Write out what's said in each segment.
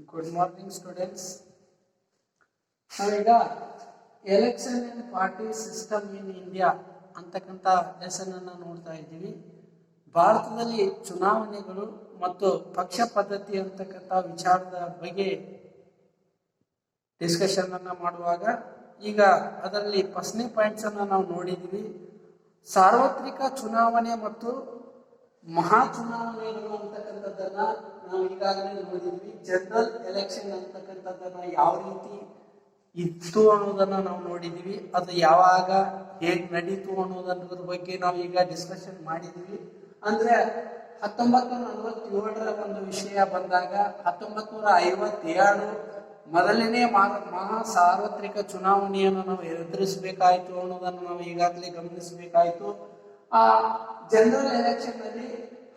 Good morning, students. ನಾವೀಗ election and party system in India ಅಂತಕ್ಕಂಥ lesson ಅನ್ನು ನೋಡ್ತಾ ಇದ್ದೀವಿ. ಭಾರತದಲ್ಲಿ ಚುನಾವಣೆಗಳು ಮತ್ತು ಪಕ್ಷ ಪದ್ಧತಿ ಅಂತಕ್ಕಂಥ ವಿಚಾರದ ಬಗ್ಗೆ ಡಿಸ್ಕಷನ್ ಅನ್ನ ಮಾಡುವಾಗ ಈಗ ಅದರಲ್ಲಿ ಫಸ್ಟ್ನೇ ಪಾಯಿಂಟ್ಸ್ ಅನ್ನ ನಾವು ನೋಡಿದ್ದೀವಿ. ಸಾರ್ವತ್ರಿಕ ಚುನಾವಣೆ ಮತ್ತು ಮಹಾ ಚುನಾವಣೆಗಳು ಅಂತಕ್ಕಂಥದ್ದನ್ನ ನಾವು ಈಗಾಗಲೇ ನೋಡಿದ್ವಿ. ಜನರಲ್ ಎಲೆಕ್ಷನ್ ಅಂತಕ್ಕಂಥದ್ದನ್ನ ಯಾವ ರೀತಿ ಇತ್ತು ಅನ್ನೋದನ್ನ ನಾವು ನೋಡಿದ್ವಿ. ಅದು ಯಾವಾಗ ಹೇಗ್ ನಡೀತು ಅನ್ನೋದ್ರ ಬಗ್ಗೆ ನಾವು ಈಗ ಡಿಸ್ಕಷನ್ ಮಾಡಿದ್ವಿ. ಅಂದ್ರೆ 1947 ಒಂದು ವಿಷಯ ಬಂದಾಗ 1957 ಮೊದಲನೇ ಮಹಾ ಸಾರ್ವತ್ರಿಕ ಚುನಾವಣೆಯನ್ನು ನಾವು ಎದುರಿಸಬೇಕಾಯ್ತು ಅನ್ನೋದನ್ನು ನಾವು ಈಗಾಗಲೇ ಗಮನಿಸಬೇಕಾಯ್ತು. ಆ ಜನರಲ್ ಎಲೆಕ್ಷನ್ ನಲ್ಲಿ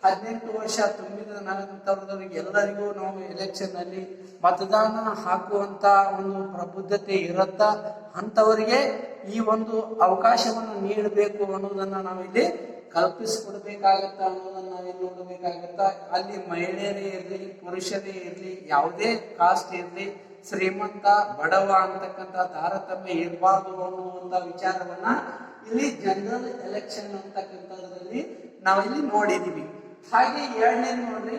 18 ವರ್ಷ ತುಂಬಿದ ನಂತರದವರಿಗೆ ಎಲ್ಲರಿಗೂ ನಾವು ಎಲೆಕ್ಷನ್ ನಲ್ಲಿ ಮತದಾನ ಹಾಕುವಂತ ಒಂದು ಪ್ರಬುದ್ಧತೆ ಇರುತ್ತಾ ಅಂತವರಿಗೆ ಈ ಒಂದು ಅವಕಾಶವನ್ನು ನೀಡಬೇಕು ಅನ್ನೋದನ್ನ ನಾವಿಲ್ಲಿ ಕಲ್ಪಿಸಿಕೊಡ್ಬೇಕಾಗತ್ತ ಅನ್ನೋದನ್ನ ನಾವಿಲ್ಲಿ ನೋಡಬೇಕಾಗತ್ತ. ಅಲ್ಲಿ ಮಹಿಳೆಯರೇ ಇರಲಿ, ಪುರುಷರೇ ಇರಲಿ, ಯಾವುದೇ ಕಾಸ್ಟ್ ಇರಲಿ, ಶ್ರೀಮಂತ ಬಡವ ಅಂತಕ್ಕಂಥ ತಾರತಮ್ಯ ಇರಬಾರ್ದು ಅನ್ನುವಂತ ವಿಚಾರವನ್ನ ಇಲ್ಲಿ ಜನರಲ್ ಎಲೆಕ್ಷನ್ ಅಂತಕ್ಕಂಥದ್ರಲ್ಲಿ ನಾವಿಲ್ಲಿ ನೋಡಿದೀವಿ. ಹಾಗೆ ಎರಡನೇ ನೋಡ್ರಿ,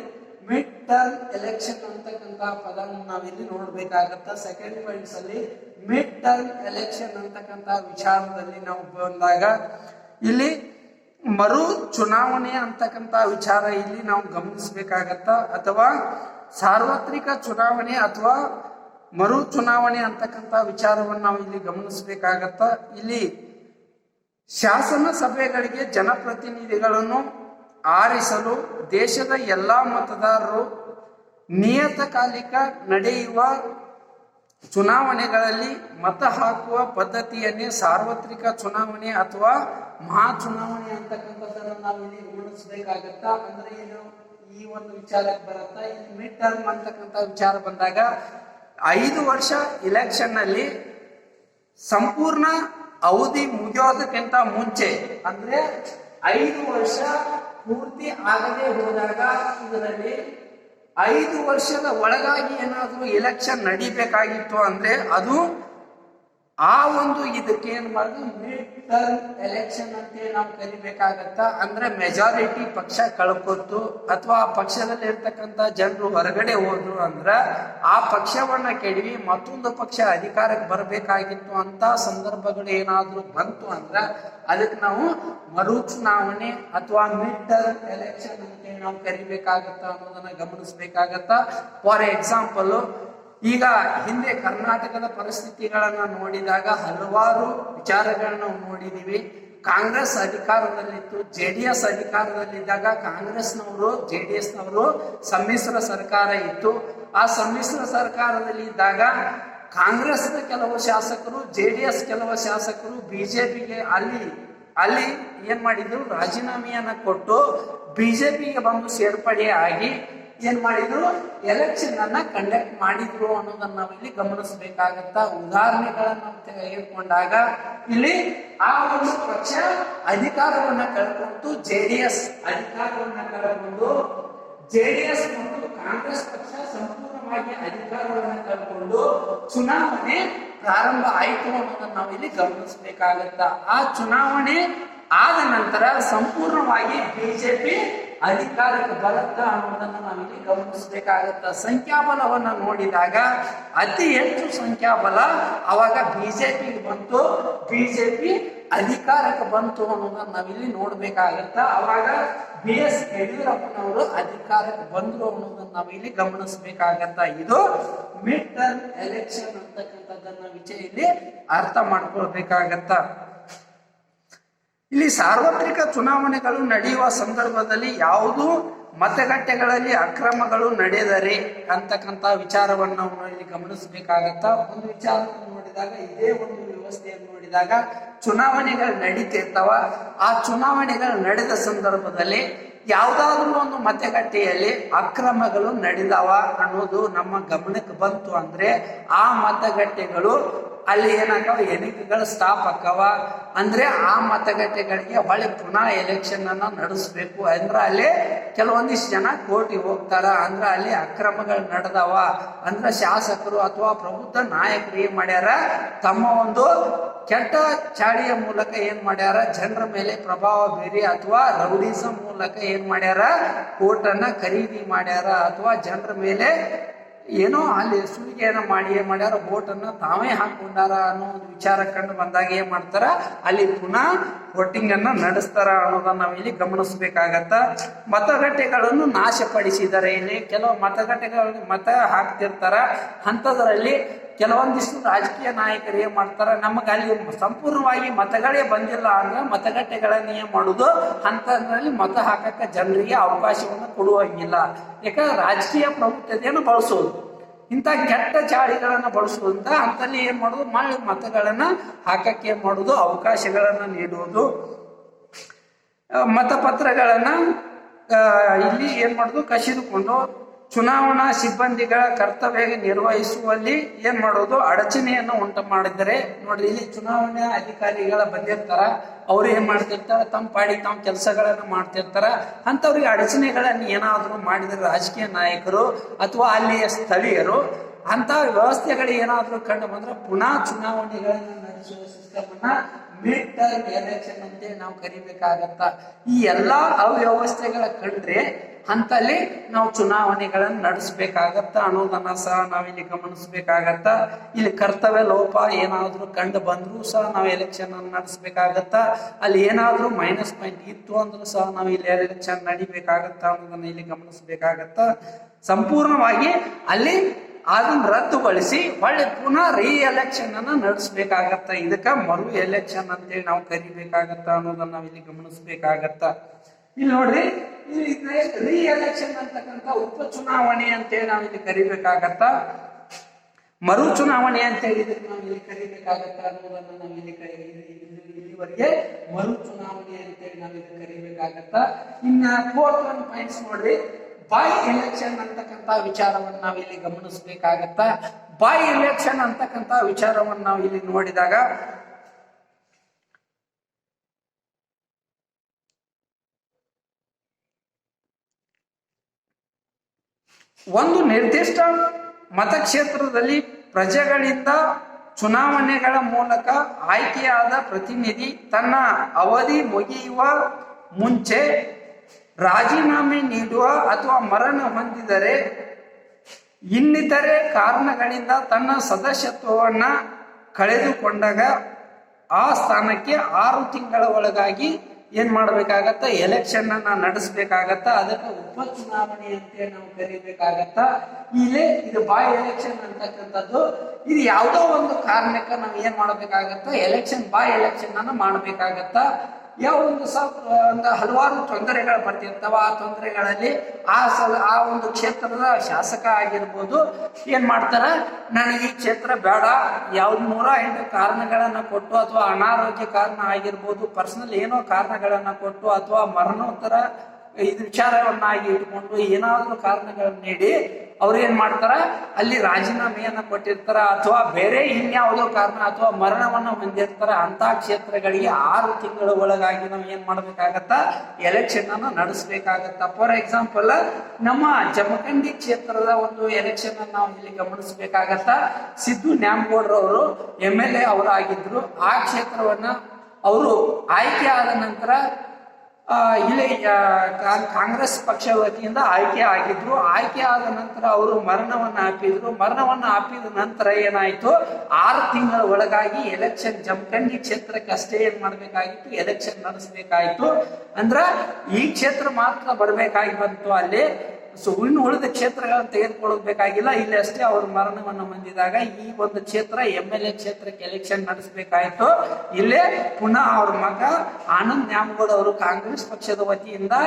ಮಿಡ್ ಟರ್ಮ್ ಎಲೆಕ್ಷನ್ ಅಂತಕ್ಕಂಥ ಪದವನ್ನು ನಾವಿಲ್ಲಿ ನೋಡ್ಬೇಕಾಗತ್ತ. ಸೆಕೆಂಡ್ ಪಾಯಿಂಟ್ಸ್ ಅಲ್ಲಿ ಮಿಡ್ ಟರ್ಮ್ ಎಲೆಕ್ಷನ್ ಅಂತಕ್ಕಂಥ ವಿಚಾರದಲ್ಲಿ ನಾವು ಬಂದಾಗ ಇಲ್ಲಿ ಮರು ಚುನಾವಣೆ ಅಂತಕ್ಕಂಥ ವಿಚಾರ ಇಲ್ಲಿ ನಾವು ಗಮನಿಸಬೇಕಾಗತ್ತ. ಅಥವಾ ಸಾರ್ವತ್ರಿಕ ಚುನಾವಣೆ ಅಥವಾ ಮರು ಚುನಾವಣೆ ಅಂತಕ್ಕಂಥ ವಿಚಾರವನ್ನು ನಾವು ಇಲ್ಲಿ ಗಮನಿಸಬೇಕಾಗತ್ತ. ಇಲ್ಲಿ ಶಾಸನ ಸಭೆಗಳಿಗೆ ಜನಪ್ರತಿನಿಧಿಗಳನ್ನು ಆರಿಸಲು ದೇಶದ ಎಲ್ಲಾ ಮತದಾರರು ನಿಯತಕಾಲಿಕ ನಡೆಯುವ ಚುನಾವಣೆಗಳಲ್ಲಿ ಮತ ಹಾಕುವ ಪದ್ಧತಿಯನ್ನೇ ಸಾರ್ವತ್ರಿಕ ಚುನಾವಣೆ ಅಥವಾ ಮಹಾ ಚುನಾವಣೆ ಅಂತಕ್ಕಂಥದ್ದನ್ನು ನಾವು ಇಲ್ಲಿ ಗಮನಿಸಬೇಕಾಗತ್ತ. ಅಂದ್ರೆ ಏನು ಈ ಒಂದು ವಿಚಾರಕ್ಕೆ ಬರುತ್ತಾ, ಇಲ್ಲಿ ಮಿಡ್ ಟರ್ಮ್ ಅಂತಕ್ಕಂಥ ವಿಚಾರ ಬಂದಾಗ 5 ವರ್ಷ ಇಲೆಕ್ಷನ್ ನಲ್ಲಿ ಸಂಪೂರ್ಣ ಅವಧಿ ಮುಗಿಯೋದಕ್ಕಿಂತ ಮುಂಚೆ, ಅಂದ್ರೆ 5 ವರ್ಷ ಪೂರ್ತಿ ಆಗದೆ ಹೋದಾಗ ಇದರಲ್ಲಿ 5 ವರ್ಷದ ಒಳಗಾಗಿ ಏನಾದರೂ ಎಲೆಕ್ಷನ್ ನಡಿಬೇಕಾಗಿತ್ತು ಅಂದ್ರೆ ಅದು ಆ ಒಂದು ಇದಕ್ಕೆ ಏನ್ ಮಾಡಿದ್ರು ಮಿಡ್ ಟರ್ಮ್ ಎಲೆಕ್ಷನ್ ಅಂತ ನಾವು ಕರಿಬೇಕಾಗತ್ತ. ಅಂದ್ರೆ ಮೆಜಾರಿಟಿ ಪಕ್ಷ ಕಳ್ಕೊತ್ತು ಅಥವಾ ಆ ಪಕ್ಷದಲ್ಲಿ ಇರ್ತಕ್ಕಂಥ ಜನರು ಹೊರಗಡೆ ಹೋದ್ರು ಅಂದ್ರ ಆ ಪಕ್ಷವನ್ನ ಕೆಡವಿ ಮತ್ತೊಂದು ಪಕ್ಷ ಅಧಿಕಾರಕ್ಕೆ ಬರಬೇಕಾಗಿತ್ತು ಅಂತ ಸಂದರ್ಭಗಳು ಏನಾದ್ರೂ ಬಂತು ಅಂದ್ರ ಅದಕ್ಕೆ ನಾವು ಮರು ಚುನಾವಣೆ ಅಥವಾ ಮಿಡ್ ಟರ್ಮ್ ಎಲೆಕ್ಷನ್ ಅಂತ ನಾವು ಕರಿಬೇಕಾಗತ್ತ ಅನ್ನೋದನ್ನ ಗಮನಿಸಬೇಕಾಗತ್ತ. ಫಾರ್ ಎಕ್ಸಾಂಪಲ್, ಈಗ ಹಿಂದೆ ಕರ್ನಾಟಕದ ಪರಿಸ್ಥಿತಿಗಳನ್ನ ನೋಡಿದಾಗ ಹಲವಾರು ವಿಚಾರಗಳನ್ನ ನಾವು ನೋಡಿದೀವಿ. ಕಾಂಗ್ರೆಸ್ ಅಧಿಕಾರದಲ್ಲಿತ್ತು, JDS ಅಧಿಕಾರದಲ್ಲಿದ್ದಾಗ ಕಾಂಗ್ರೆಸ್ನವರು JDSನವರು ಸಮ್ಮಿಶ್ರ ಸರ್ಕಾರ ಇತ್ತು. ಆ ಸಮ್ಮಿಶ್ರ ಸರ್ಕಾರದಲ್ಲಿ ಇದ್ದಾಗ ಕಾಂಗ್ರೆಸ್ನ ಕೆಲವು ಶಾಸಕರು, JDS ಕೆಲವು ಶಾಸಕರು ಬಿಜೆಪಿಗೆ ಅಲ್ಲಿ ಏನ್ ಮಾಡಿದ್ರು, ರಾಜೀನಾಮೆಯನ್ನ ಕೊಟ್ಟು ಬಿಜೆಪಿಗೆ ಬಂದು ಸೇರ್ಪಡೆ ಆಗಿ ಏನ್ ಮಾಡಿದ್ರು, ಎಲೆಕ್ಷನ್ ಅನ್ನ ಕಂಡಕ್ಟ್ ಮಾಡಿದ್ರು ಅನ್ನೋದನ್ನ ನಾವಿಲ್ಲಿ ಗಮನಿಸಬೇಕಾಗತ್ತ. ಉದಾಹರಣೆಗಳನ್ನ ತೆಗೆದುಕೊಂಡಾಗ ಇಲ್ಲಿ ಆ ಒಂದು ಪಕ್ಷ ಅಧಿಕಾರವನ್ನ ಕಳ್ಕೊಂಡು JDS ಅಧಿಕಾರವನ್ನ ಕಳ್ಕೊಂಡು JDS ಮತ್ತು ಕಾಂಗ್ರೆಸ್ ಪಕ್ಷ ಸಂಪೂರ್ಣವಾಗಿ ಅಧಿಕಾರವನ್ನ ಕಳ್ಕೊಂಡು ಚುನಾವಣೆ ಪ್ರಾರಂಭ ಆಯಿತು ಅನ್ನೋದನ್ನ ನಾವಿಲ್ಲಿ ಗಮನಿಸಬೇಕಾಗತ್ತ. ಆ ಚುನಾವಣೆ ಆದ ನಂತರ ಸಂಪೂರ್ಣವಾಗಿ ಬಿಜೆಪಿ ಅಧಿಕಾರಕ್ಕೆ ಬರುತ್ತಾ ಅನ್ನೋದನ್ನ ನಾವಿಲ್ಲಿ ಗಮನಿಸಬೇಕಾಗತ್ತ. ಸಂಖ್ಯಾಬಲವನ್ನ ನೋಡಿದಾಗ ಅತಿ ಹೆಚ್ಚು ಸಂಖ್ಯಾಬಲ ಅವಾಗ ಬಿಜೆಪಿಗೆ ಬಂತು, ಬಿಜೆಪಿ ಅಧಿಕಾರಕ್ಕೆ ಬಂತು ಅನ್ನೋದನ್ನ ನಾವಿಲ್ಲಿ ನೋಡ್ಬೇಕಾಗತ್ತ. ಅವಾಗ BS ಯಡಿಯೂರಪ್ಪನವರು ಅಧಿಕಾರಕ್ಕೆ ಬಂದ್ರು ಅನ್ನೋದನ್ನ ನಾವಿಲ್ಲಿ ಗಮನಿಸಬೇಕಾಗತ್ತ. ಇದು ಮಿಡ್ ಟರ್ಮ್ ಎಲೆಕ್ಷನ್ ಅಂತಕ್ಕಂಥದ್ದನ್ನ ವಿಷಯ ಇಲ್ಲಿ ಅರ್ಥ ಮಾಡ್ಕೊಳ್ಬೇಕಾಗತ್ತ. ಇಲ್ಲಿ ಸಾರ್ವತ್ರಿಕ ಚುನಾವಣೆಗಳು ನಡೆಯುವ ಸಂದರ್ಭದಲ್ಲಿ ಯಾವುದು ಮತಗಟ್ಟೆಗಳಲ್ಲಿ ಅಕ್ರಮಗಳು ನಡೆದರೆ ಅಂತಕ್ಕಂಥ ವಿಚಾರವನ್ನು ನಾವು ಇಲ್ಲಿ ಗಮನಿಸಬೇಕಾಗತ್ತ. ಒಂದು ವಿಚಾರವನ್ನು ನೋಡಿದಾಗ, ಇದೇ ಒಂದು ವ್ಯವಸ್ಥೆಯನ್ನು ನೋಡಿದಾಗ ಚುನಾವಣೆಗಳು ನಡೀತಿರ್ತಾವ. ಆ ಚುನಾವಣೆಗಳು ನಡೆದ ಸಂದರ್ಭದಲ್ಲಿ ಯಾವುದಾದ್ರೂ ಒಂದು ಮತಗಟ್ಟೆಯಲ್ಲಿ ಅಕ್ರಮಗಳು ನಡೆದವ ಅನ್ನೋದು ನಮ್ಮ ಗಮನಕ್ಕೆ ಬಂತು ಅಂದ್ರೆ ಆ ಮತಗಟ್ಟೆಗಳು ಅಲ್ಲಿ ಏನಾಗವ, ಎಣಿಕೆಗಳು ಸ್ಟಾಪ್ ಆಕ್ಕವ. ಅಂದ್ರೆ ಆ ಮತಗಟ್ಟೆಗಳಿಗೆ ಹೊಳೆ ಪುನಃ ಎಲೆಕ್ಷನ್ ಅನ್ನ ನಡೆಸಬೇಕು. ಅಂದ್ರೆ ಅಲ್ಲಿ ಕೆಲವೊಂದಿಷ್ಟು ಜನ ಕೋರ್ಟಿಗೆ ಹೋಗ್ತಾರ. ಅಂದ್ರೆ ಅಲ್ಲಿ ಅಕ್ರಮಗಳು ನಡೆದವ ಅಂದ್ರೆ ಶಾಸಕರು ಅಥವಾ ಪ್ರಬುದ್ಧ ನಾಯಕರು ಏನ್ ಮಾಡ್ಯಾರ, ತಮ್ಮ ಒಂದು ಕೆಟ್ಟ ಚಾಳಿಯ ಮೂಲಕ ಏನ್ ಮಾಡ್ಯಾರ, ಜನರ ಮೇಲೆ ಪ್ರಭಾವ ಬೀರಿ ಅಥವಾ ರೌಡಿಸಂ ಮೂಲಕ ಏನ್ ಮಾಡ್ಯಾರ, ಕೋರ್ಟನ್ನ ಖರೀದಿ ಮಾಡ್ಯಾರ ಅಥವಾ ಜನರ ಮೇಲೆ ಏನೋ ಅಲ್ಲಿ ಸುಲಿಗೆಯನ್ನ ಮಾಡಿ ಏನ್ ಮಾಡ್ಯಾರ, ವೋಟನ್ನ ತಾವೇ ಹಾಕೊಂಡಾರ ಅನ್ನೋ ಒಂದು ವಿಚಾರ ಕಂಡು ಬಂದಾಗ ಏನ್ ಮಾಡ್ತಾರ, ಅಲ್ಲಿ ಪುನಃ ವೋಟಿಂಗ್ ಅನ್ನ ನಡೆಸ್ತಾರ ಅನ್ನೋದನ್ನ ನಾವು ಇಲ್ಲಿ ಗಮನಿಸ್ಬೇಕಾಗತ್ತ. ಮತಗಟ್ಟೆಗಳನ್ನು ನಾಶಪಡಿಸಿದ್ದಾರೆ. ಇಲ್ಲಿ ಕೆಲವು ಮತಗಟ್ಟೆಗಳಲ್ಲಿ ಮತ ಹಾಕ್ತಿರ್ತಾರ. ಅಂಥದ್ರಲ್ಲಿ ಕೆಲವೊಂದಿಷ್ಟು ರಾಜಕೀಯ ನಾಯಕರು ಏನ್ ಮಾಡ್ತಾರ, ನಮಗೆ ಅಲ್ಲಿ ಸಂಪೂರ್ಣವಾಗಿ ಮತಗಳೇ ಬಂದಿಲ್ಲ ಅಂದ್ರೆ ಮತಗಟ್ಟೆಗಳನ್ನ ಏನ್ ಮಾಡುದು, ಅಂತದ್ರಲ್ಲಿ ಮತ ಹಾಕಕ್ಕೆ ಜನರಿಗೆ ಅವಕಾಶವನ್ನು ಕೊಡುವಂಗಿಲ್ಲ. ಯಾಕಂದ್ರೆ ರಾಜಕೀಯ ಪ್ರವೃತ್ತಿಯನ್ನು ಬಳಸೋದು, ಇಂಥ ಕೆಟ್ಟ ಚಾಳಿಗಳನ್ನ ಬಳಸುವಂತ ಅಂತಲ್ಲಿ ಏನ್ ಮಾಡುದು, ಮತಗಳನ್ನ ಹಾಕಕ್ಕೆ ಏನ್ ಮಾಡುದು, ಅವಕಾಶಗಳನ್ನ ನೀಡುವುದು. ಮತಪತ್ರಗಳನ್ನ ಇಲ್ಲಿ ಏನ್ ಮಾಡುದು, ಕಸಿದುಕೊಂಡು ಚುನಾವಣಾ ಸಿಬ್ಬಂದಿಗಳ ಕರ್ತವ್ಯ ನಿರ್ವಹಿಸುವಲ್ಲಿ ಏನ್ ಮಾಡೋದು, ಅಡಚಣೆಯನ್ನು ಉಂಟು ಮಾಡಿದರೆ. ನೋಡ್ರಿ, ಇಲ್ಲಿ ಚುನಾವಣಾ ಅಧಿಕಾರಿಗಳ ಬಂದಿರ್ತಾರ, ಅವ್ರು ಏನ್ ಮಾಡ್ತಿರ್ತಾರ, ತಮ್ಮ ಪಾಡಿ ತಾವು ಕೆಲಸಗಳನ್ನ ಮಾಡ್ತಿರ್ತಾರ. ಅಂತವ್ರಿಗೆ ಅಡಚಣೆಗಳನ್ನ ಏನಾದ್ರು ಮಾಡಿದ್ರೆ ರಾಜಕೀಯ ನಾಯಕರು ಅಥವಾ ಅಲ್ಲಿಯ ಸ್ಥಳೀಯರು ಅಂತ ವ್ಯವಸ್ಥೆಗಳು ಏನಾದ್ರು ಕಂಡು ಬಂದ್ರೆ ಪುನಃ ಚುನಾವಣೆಗಳನ್ನ ನಡೆಸುವ ಸಿಸ್ಟಮ್ ಅನ್ನ ಮಿಡ್ ಟರ್ಮ್ ಎಲೆಕ್ಷನ್ ಅಂತೇಳಿ ನಾವು ಕರಿಬೇಕಾಗತ್ತ. ಈ ಎಲ್ಲಾ ಅವ್ಯವಸ್ಥೆಗಳ ಕಂಡ್ರೆ ಅಂತಲ್ಲಿ ನಾವು ಚುನಾವಣೆಗಳನ್ನ ನಡೆಸಬೇಕಾಗತ್ತ ಅನ್ನೋದನ್ನ ಸಹ ನಾವಿಲ್ಲಿ ಗಮನಿಸ್ಬೇಕಾಗತ್ತ. ಇಲ್ಲಿ ಕರ್ತವ್ಯ ಲೋಪ ಏನಾದ್ರೂ ಕಂಡು ಬಂದ್ರೂ ಸಹ ನಾವು ಎಲೆಕ್ಷನ್ ಅನ್ನು ನಡೆಸಬೇಕಾಗತ್ತ. ಅಲ್ಲಿ ಏನಾದ್ರೂ ಮೈನಸ್ ಪಾಯಿಂಟ್ ಇತ್ತು ಅಂದ್ರೂ ಸಹ ನಾವು ಇಲ್ಲಿ ಎಲೆಕ್ಷನ್ ನಡಿಬೇಕಾಗತ್ತ ಅನ್ನೋದನ್ನ ಇಲ್ಲಿ ಗಮನಿಸ್ಬೇಕಾಗತ್ತ. ಸಂಪೂರ್ಣವಾಗಿ ಅಲ್ಲಿ ಅದನ್ನ ರದ್ದುಗೊಳಿಸಿ ಒಳ್ಳೆ ಪುನಃ ಎಲೆಕ್ಷನ್ ಅನ್ನ ನಡೆಸಬೇಕಾಗತ್ತ. ಇದಕ್ಕ ಮರು ಎಲೆಕ್ಷನ್ ಅಂತೇಳಿ ನಾವು ಕರಿಬೇಕಾಗತ್ತ ಅನ್ನೋದನ್ನ ನಾವು ಇಲ್ಲಿ ಗಮನಿಸ್ಬೇಕಾಗತ್ತ. ಇಲ್ಲಿ ನೋಡ್ರಿ, ಇಲ್ಲಿ ಎಲೆಕ್ಷನ್ ಅಂತಕ್ಕಂಥ ಉಪ ಚುನಾವಣೆ ಅಂತೇಳಿ ನಾವು ಇಲ್ಲಿ ಕರಿಬೇಕಾಗತ್ತ. ಮರು ಚುನಾವಣೆ ಅಂತ ಹೇಳಿದ್ರೆ ನಾವು ಇಲ್ಲಿ ಕರಿಬೇಕಾಗತ್ತ ಅನ್ನೋದನ್ನ ನಾವು ಇಲ್ಲಿವರೆಗೆ ಮರು ಚುನಾವಣೆ ಅಂತೇಳಿ ನಾವು ಇಲ್ಲಿ ಕರಿಬೇಕಾಗತ್ತ. ಇನ್ನ 4th ಪಾಯಿಂಟ್ಸ್ ನೋಡ್ರಿ, ಬೈ ಎಲೆಕ್ಷನ್ ಅಂತಕ್ಕಂಥ ವಿಚಾರವನ್ನು ನಾವು ಇಲ್ಲಿ ಗಮನಿಸಬೇಕಾಗತ್ತ. ಬೈ ಎಲೆಕ್ಷನ್ ಅಂತಕ್ಕಂಥ ವಿಚಾರವನ್ನು ನಾವು ಇಲ್ಲಿ ನೋಡಿದಾಗ ಒಂದು ನಿರ್ದಿಷ್ಟ ಮತಕ್ಷೇತ್ರದಲ್ಲಿ ಪ್ರಜೆಗಳಿಂದ ಚುನಾವಣೆಗಳ ಮೂಲಕ ಆಯ್ಕೆಯಾದ ಪ್ರತಿನಿಧಿ ತನ್ನ ಅವಧಿ ಮುಗಿಯುವ ಮುಂಚೆ ರಾಜೀನಾಮೆ ನೀಡುವ ಅಥವಾ ಮರಣ ಹೊಂದಿದರೆ ಇನ್ನಿತರೆ ಕಾರಣಗಳಿಂದ ತನ್ನ ಸದಸ್ಯತ್ವವನ್ನ ಕಳೆದುಕೊಂಡಾಗ ಆ ಸ್ಥಾನಕ್ಕೆ 6 ತಿಂಗಳ ಒಳಗಾಗಿ ಏನ್ ಮಾಡ್ಬೇಕಾಗತ್ತ, ಎಲೆಕ್ಷನ್ ಅನ್ನ ನಡೆಸಬೇಕಾಗತ್ತ. ಅದಕ್ಕೆ ಉಪ ಚುನಾವಣೆ ಅಂತೇಳಿ ನಾವು ಕರಿಬೇಕಾಗತ್ತ. ಇಲ್ಲೇ ಇದು ಬಾಯ್ ಎಲೆಕ್ಷನ್ ಅಂತಕ್ಕಂಥದ್ದು, ಇದು ಯಾವುದೋ ಒಂದು ಕಾರಣಕ್ಕೆ ನಾವು ಏನ್ ಮಾಡ್ಬೇಕಾಗತ್ತ, ಎಲೆಕ್ಷನ್ ಬಾಯ್ ಎಲೆಕ್ಷನ್ ಅನ್ನ ಮಾಡ್ಬೇಕಾಗತ್ತ. ಯಾವ ಒಂದು ಹಲವಾರು ತೊಂದರೆಗಳು ಬರ್ತಿರ್ತಾವ. ಆ ತೊಂದರೆಗಳಲ್ಲಿ ಆ ಒಂದು ಕ್ಷೇತ್ರದ ಶಾಸಕ ಆಗಿರ್ಬೋದು ಏನ್ ಮಾಡ್ತಾರ, ನನಗೆ ಈ ಕ್ಷೇತ್ರ ಬೇಡ, ಯಾವ್ದು 108 ಕಾರಣಗಳನ್ನ ಕೊಟ್ಟು ಅಥವಾ ಅನಾರೋಗ್ಯ ಕಾರಣ ಆಗಿರ್ಬೋದು, ಪರ್ಸನಲ್ ಏನೋ ಕಾರಣಗಳನ್ನ ಕೊಟ್ಟು ಅಥವಾ ಮರಣೋತ್ತರ ಇದು ವಿಚಾರವನ್ನಾಗಿ ಇಟ್ಕೊಂಡು ಏನಾದ್ರೂ ಕಾರಣಗಳನ್ನ ನೀಡಿ ಅವ್ರು ಏನ್ ಮಾಡ್ತಾರ, ಅಲ್ಲಿ ರಾಜೀನಾಮೆಯನ್ನ ಕೊಟ್ಟಿರ್ತಾರ ಅಥವಾ ಬೇರೆ ಇನ್ಯಾವುದೋ ಕಾರಣ ಅಥವಾ ಮರಣವನ್ನ ಹೊಂದಿರ್ತಾರ. ಅಂತ ಕ್ಷೇತ್ರಗಳಿಗೆ 6 ತಿಂಗಳ ಒಳಗಾಗಿ ನಾವು ಏನ್ ಮಾಡ್ಬೇಕಾಗತ್ತ, ಎಲೆಕ್ಷನ್ ಅನ್ನ ನಡೆಸಬೇಕಾಗತ್ತ. ಫಾರ್ ಎಕ್ಸಾಂಪಲ್, ನಮ್ಮ ಜಮಖಂಡಿ ಕ್ಷೇತ್ರದ ಒಂದು ಎಲೆಕ್ಷನ್ ಅನ್ನ ನಾವು ಇಲ್ಲಿ ಗಮನಿಸಬೇಕಾಗತ್ತ. ಸಿದ್ದು ನ್ಯಾಮಗೌಡ್ರವರು MLA ಅವರು ಆಗಿದ್ರು. ಆ ಕ್ಷೇತ್ರವನ್ನ ಅವರು ಆಯ್ಕೆ ಆದ ನಂತರ ಇಲ್ಲಿ ಕಾಂಗ್ರೆಸ್ ಪಕ್ಷ ವತಿಯಿಂದ ಆಯ್ಕೆ ಆಗಿದ್ರು. ಆಯ್ಕೆ ಆದ ನಂತರ ಅವರು ಮರಣವನ್ನ ಅಪ್ಪಿದ್ರು. ಮರಣವನ್ನ ಅಪ್ಪಿದ ನಂತರ ಏನಾಯ್ತು, 6 ತಿಂಗಳ ಒಳಗಾಗಿ ಎಲೆಕ್ಷನ್ ಜಮಖಂಡಿ ಕ್ಷೇತ್ರಕ್ಕೆ ಅಷ್ಟೇ ಏನ್ ಮಾಡ್ಬೇಕಾಗಿತ್ತು, ಎಲೆಕ್ಷನ್ ನಡೆಸಬೇಕಾಯ್ತು. ಅಂದ್ರ ಈ ಕ್ಷೇತ್ರ ಮಾತ್ರ ಬರ್ಬೇಕಾಗಿ ಬಂತು. ಅಲ್ಲಿ ಇನ್ನು ಉಳಿದ ಕ್ಷೇತ್ರಗಳನ್ನು ತೆಗೆದುಕೊಳ್ಳಬೇಕಾಗಿಲ್ಲ. ಇಲ್ಲಿ ಅಷ್ಟೇ ಅವರು ಮರಣವನ್ನು ಹೊಂದಿದಾಗ ಈ ಒಂದು ಕ್ಷೇತ್ರ MLA ಕ್ಷೇತ್ರಕ್ಕೆ ಎಲೆಕ್ಷನ್ ನಡೆಸಬೇಕಾಯ್ತು. ಇಲ್ಲೇ ಪುನಃ ಅವ್ರ ಮಗ ಆನಂದ್ ನ್ಯಾಮಗೌಡ ಅವರು ಕಾಂಗ್ರೆಸ್ ಪಕ್ಷದ ವತಿಯಿಂದ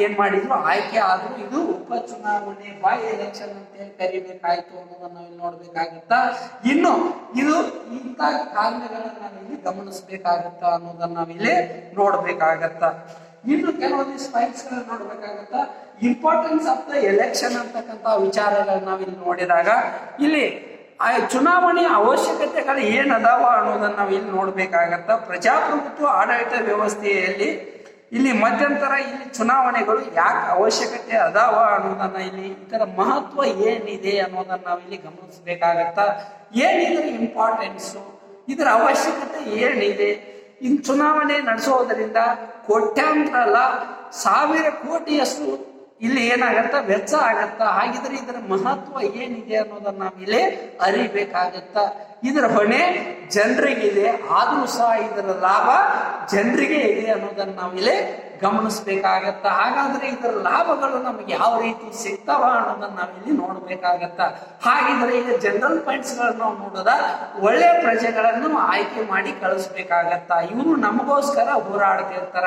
ಏನ್ ಮಾಡಿದ್ರು, ಆಯ್ಕೆ ಆದ್ರು. ಇದು ಉಪ ಚುನಾವಣೆ ಬಾಯ್ ಎಲೆಕ್ಷನ್ ಅಂತ ಹೇಳಿ ಕರಿಬೇಕಾಯ್ತು ಅನ್ನೋದನ್ನ ನಾವು ಇಲ್ಲಿ ನೋಡ್ಬೇಕಾಗತ್ತ. ಇನ್ನು ಇದು ಇಂಥ ಕಾರಣಗಳನ್ನ ನಾವಿಲ್ಲಿ ಗಮನಿಸಬೇಕಾಗತ್ತ ಅನ್ನೋದನ್ನ ನಾವಿಲ್ಲಿ ನೋಡ್ಬೇಕಾಗತ್ತ. ಇನ್ನು ಕೆಲವೊಂದಿಷ್ಟು ಪಾಯಿಂಟ್ಸ್ ಗಳನ್ನ ನೋಡ್ಬೇಕಾಗತ್ತ. ಇಂಪಾರ್ಟೆನ್ಸ್ ಆಫ್ ದ ಎಲೆಕ್ಷನ್ ಅಂತಕ್ಕಂಥ ವಿಚಾರಗಳನ್ನ ನಾವಿಲ್ಲಿ ನೋಡಿದಾಗ ಇಲ್ಲಿ ಆ ಚುನಾವಣೆಯ ಅವಶ್ಯಕತೆಗಳು ಏನದಾವ ಅನ್ನೋದನ್ನ ನಾವು ಇಲ್ಲಿ ನೋಡ್ಬೇಕಾಗತ್ತ. ಪ್ರಜಾಪ್ರಭುತ್ವ ಆಡಳಿತ ವ್ಯವಸ್ಥೆಯಲ್ಲಿ ಇಲ್ಲಿ ಮಧ್ಯಂತರ ಇಲ್ಲಿ ಚುನಾವಣೆಗಳು ಯಾಕೆ ಅವಶ್ಯಕತೆ ಅದಾವ ಅನ್ನೋದನ್ನ ಇಲ್ಲಿ ಇದರ ಮಹತ್ವ ಏನಿದೆ ಅನ್ನೋದನ್ನ ನಾವು ಇಲ್ಲಿ ಗಮನಿಸಬೇಕಾಗತ್ತ. ಏನಿದ್ರ ಇಂಪಾರ್ಟೆನ್ಸು, ಇದರ ಅವಶ್ಯಕತೆ ಏನಿದೆ, ಇನ್ ಚುನಾವಣೆ ನಡೆಸೋದ್ರಿಂದ ಕೋಟ್ಯಾಂತರ ಅಲ್ಲ 1000 ಕೋಟಿಯಷ್ಟು ಇಲ್ಲಿ ಏನಾಗತ್ತ ವೆಚ್ಚ ಆಗತ್ತ. ಹಾಗಿದ್ರೆ ಇದರ ಮಹತ್ವ ಏನಿದೆ ಅನ್ನೋದನ್ನ ನಾವಿಲ್ಲಿ ಅರಿಬೇಕಾಗತ್ತ. ಇದರ ಹೊಣೆ ಜನರಿಗಿದೆ, ಆದ್ರೂ ಸಹ ಇದರ ಲಾಭ ಜನರಿಗೆ ಇದೆ ಅನ್ನೋದನ್ನ ನಾವಿಲ್ಲಿ ಗಮನಿಸ್ಬೇಕಾಗತ್ತ. ಹಾಗಾದ್ರೆ ಇದರ ಲಾಭಗಳು ನಮಗೆ ಯಾವ ರೀತಿ ಸಿಗ್ತಾವ ಅನ್ನೋದನ್ನ ನಾವಿಲ್ಲಿ ನೋಡ್ಬೇಕಾಗತ್ತ. ಹಾಗಿದ್ರೆ ಈಗ ಜನರಲ್ ಪಾಯಿಂಟ್ಸ್ ಗಳನ್ನ ನಾವು ನೋಡೋದ ಒಳ್ಳೆ ಪ್ರಜೆಗಳನ್ನು ಆಯ್ಕೆ ಮಾಡಿ ಕಳಿಸ್ಬೇಕಾಗತ್ತ. ಇವರು ನಮಗೋಸ್ಕರ ಹೋರಾಡ್ತಿರ್ತಾರ,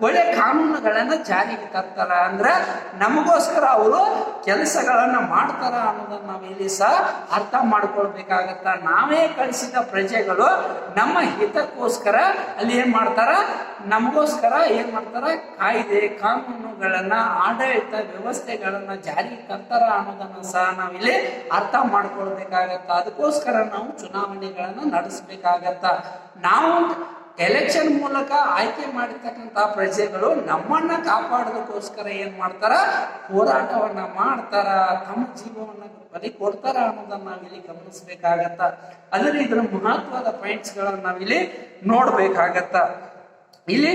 ಒಳ್ಳೆ ಕಾನೂನುಗಳನ್ನ ಜಾರಿಗೆ ತರ್ತಾರ, ಅಂದ್ರ ನಮಗೋಸ್ಕರ ಅವರು ಕೆಲಸಗಳನ್ನ ಮಾಡ್ತಾರ ಅನ್ನೋದನ್ನ ನಾವಿಲ್ಲಿ ಸಹ ಅರ್ಥ ಮಾಡ್ಕೊಳ್ಬೇಕಾಗತ್ತ. ನಾವೇ ಕಳಿಸಿದ ಪ್ರಜೆಗಳು ನಮ್ಮ ಹಿತಕ್ಕೋಸ್ಕರ ಅಲ್ಲಿ ಏನ್ ಮಾಡ್ತಾರ, ನಮಗೋಸ್ಕರ ಏನ್ ಮಾಡ್ತಾರ, ಕಾಯ್ದೆ ಕಾನೂನುಗಳನ್ನ ಆಡಳಿತ ವ್ಯವಸ್ಥೆಗಳನ್ನ ಜಾರಿಗೆ ತರ್ತಾರ ಅನ್ನೋದನ್ನ ಸಹ ನಾವಿಲ್ಲಿ ಅರ್ಥ ಮಾಡ್ಕೊಳ್ಬೇಕಾಗತ್ತ. ಅದಕ್ಕೋಸ್ಕರ ನಾವು ಚುನಾವಣೆಗಳನ್ನ ನಡೆಸಬೇಕಾಗತ್ತ. ನಾವು ಎಲೆಕ್ಷನ್ ಮೂಲಕ ಆಯ್ಕೆ ಮಾಡಿರ್ತಕ್ಕಂಥ ಪ್ರಜೆಗಳು ನಮ್ಮನ್ನ ಕಾಪಾಡೋದಕ್ಕೋಸ್ಕರ ಏನ್ ಮಾಡ್ತಾರ, ಹೋರಾಟವನ್ನ ಮಾಡ್ತಾರ, ತಮ್ಮ ಜೀವವನ್ನ ಬಲಿ ಕೊಡ್ತಾರ ಅನ್ನೋದನ್ನ ನಾವಿಲ್ಲಿ ಗಮನಿಸ್ಬೇಕಾಗತ್ತ. ಅದರಲ್ಲಿ ಇದರ ಮಹತ್ವದ ಪಾಯಿಂಟ್ಸ್ ಗಳನ್ನ ನಾವಿಲ್ಲಿ ನೋಡ್ಬೇಕಾಗತ್ತ. ಇಲ್ಲಿ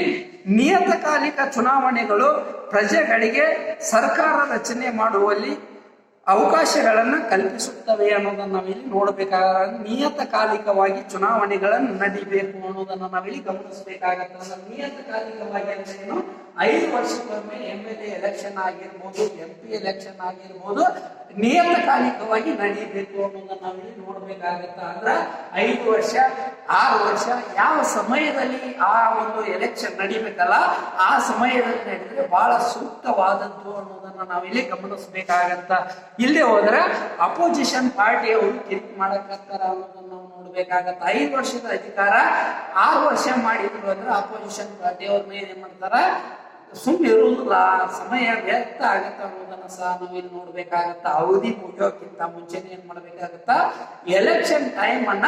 ನಿಯತಕಾಲಿಕ ಚುನಾವಣೆಗಳು ಪ್ರಜೆಗಳಿಗೆ ಸರ್ಕಾರ ರಚನೆ ಮಾಡುವಲ್ಲಿ ಅವಕಾಶಗಳನ್ನ ಕಲ್ಪಿಸುತ್ತವೆ ಅನ್ನೋದನ್ನ ನಾವಿಲ್ಲಿ ನೋಡ್ಬೇಕಾಗ. ನಿಯತಕಾಲಿಕವಾಗಿ ಚುನಾವಣೆಗಳನ್ನು ನಡಿಬೇಕು ಅನ್ನೋದನ್ನ ನಾವಿಲ್ಲಿ ಗಮನಿಸಬೇಕಾಗತ್ತೆ. ನಿಯತಕಾಲಿಕವಾಗಿ ಅಂದ್ರೆ ಏನು, 5 ವರ್ಷಕ್ಕೊಮ್ಮೆ MLA ಎಲೆಕ್ಷನ್ ಆಗಿರ್ಬೋದು, MP ಎಲೆಕ್ಷನ್ ಆಗಿರ್ಬೋದು, ನಿಯತಕಾಲಿಕವಾಗಿ ನಡೀಬೇಕು ಅನ್ನೋದನ್ನ ನಾವಿಲ್ಲಿ ನೋಡ್ಬೇಕಾಗತ್ತ. ಅಂದ್ರ 5 ವರ್ಷ 6 ವರ್ಷ ಯಾವ ಸಮಯದಲ್ಲಿ ಆ ಒಂದು ಎಲೆಕ್ಷನ್ ನಡಿಬೇಕಲ್ಲ ಆ ಸಮಯದಲ್ಲಿ ನಡೆದ್ರೆ ಬಹಳ ಸೂಕ್ತವಾದದ್ದು ಅನ್ನೋದನ್ನ ನಾವಿಲ್ಲಿ ಗಮನಿಸಬೇಕಾಗತ್ತ. ಇಲ್ಲೇ ಹೋದ್ರೆ ಅಪೋಸಿಷನ್ ಪಾರ್ಟಿಯವರು ಕಿರಿಕ್ ಮಾಡಕತ್ತಾರ ಅನ್ನೋದನ್ನ ನಾವು ನೋಡ್ಬೇಕಾಗತ್ತ. 5 ವರ್ಷದ ಅಧಿಕಾರ 6 ವರ್ಷ ಮಾಡಿದ್ರು ಅಂದ್ರೆ ಅಪೋಸಿಷನ್ ಪಾರ್ಟಿಯವ್ರ ಮೇಲೆ ಏನ್ ಮಾಡ್ತಾರ, ಸುಮ್ಮನೆ ಇರುವುದಿಲ್ಲ, ಸಮಯ ವ್ಯರ್ಥ ಆಗತ್ತ ಅನ್ನೋದನ್ನ ಸಹ ನಾವಿಲ್ಲಿ ನೋಡ್ಬೇಕಾಗತ್ತ. ಅವಧಿ ಮುಗಿಯೋಕ್ಕಿಂತ ಮುಂಚೆನೆ ಏನ್ ಮಾಡ್ಬೇಕಾಗತ್ತ, ಎಲೆಕ್ಷನ್ ಟೈಮ್ ಅನ್ನ